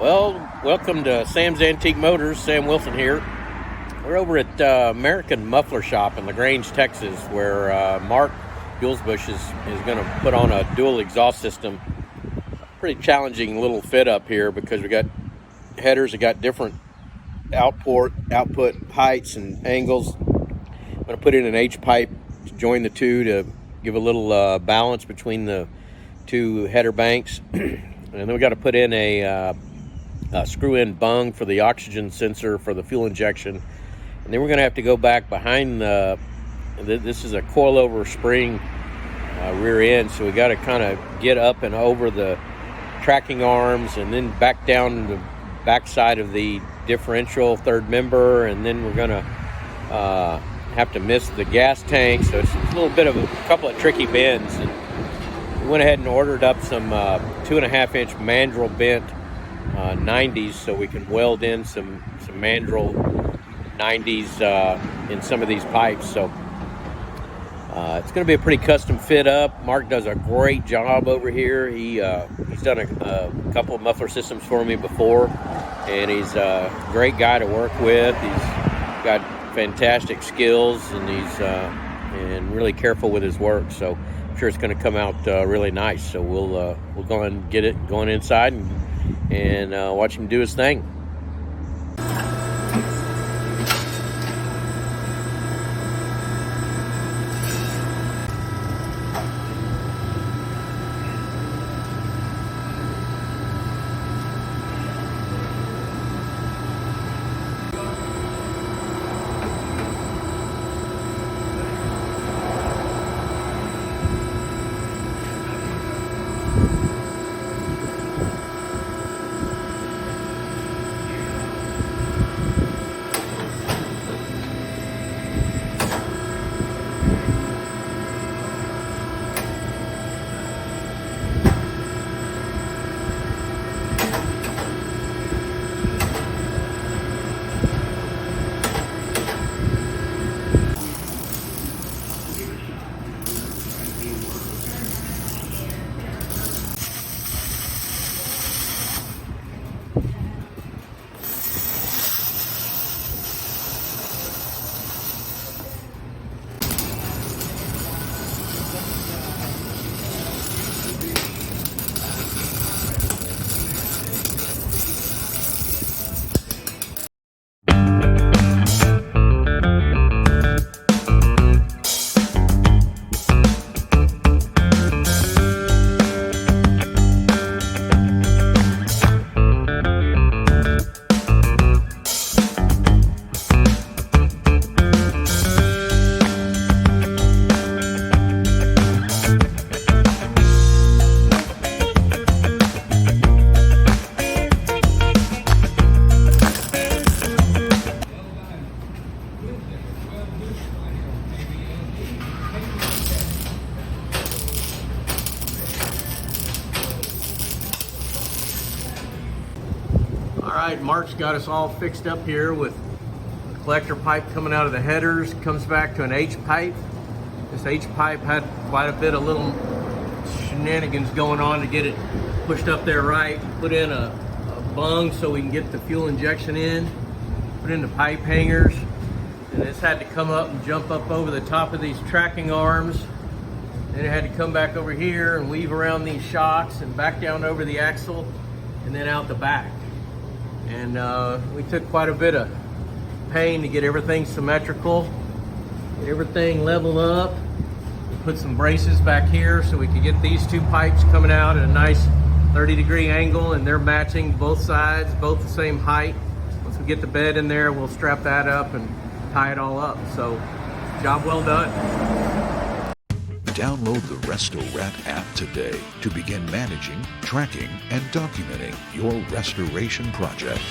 Well, welcome to Sam's Antique Motors. Sam Wilson here. We're over at American Muffler Shop in Grange, Texas, where Mark Huelsebusch is going to put on a dual exhaust system. Pretty challenging little fit up here because we got headers that got different output heights and angles. I'm going to put in an H pipe to join the two to give a little balance between the two header banks. And then we got to put in a screw-in bung for the oxygen sensor for the fuel injection. And then we're going to have to go back behind this is a coilover spring rear end, so we got to kind of get up and over the tracking arms and then back down the back side of the differential third member, and then we're going to have to miss the gas tank. So it's a little bit of a couple of tricky bends. And we went ahead and ordered up some 2.5-inch mandrel bent 90s so we can weld in some mandrel 90s in some of these pipes. So it's going to be a pretty custom fit up. Mark does a great job over here. He's done a couple of muffler systems for me before, and he's a great guy to work with. He's got fantastic skills, and he's and really careful with his work. So I'm sure it's going to come out really nice. So we'll go and get it going inside and watch him do his thing. Alright, Mark's got us all fixed up here with the collector pipe coming out of the headers, comes back to an H pipe. This H pipe had quite a bit of little shenanigans going on to get it pushed up there right. Put in a bung so we can get the fuel injection in. Put in the pipe hangers. And this had to come up and jump up over the top of these tracking arms. Then it had to come back over here and weave around these shocks and back down over the axle and then out the back. And we took quite a bit of pain to get everything symmetrical, get everything leveled up. Put some braces back here so we could get these two pipes coming out at a nice 30-degree angle, and they're matching both sides, both the same height. Once we get the bed in there, we'll strap that up and tie it all up. So, job well done. Download the Resto-Rat app today to begin managing, tracking, and documenting your restoration project.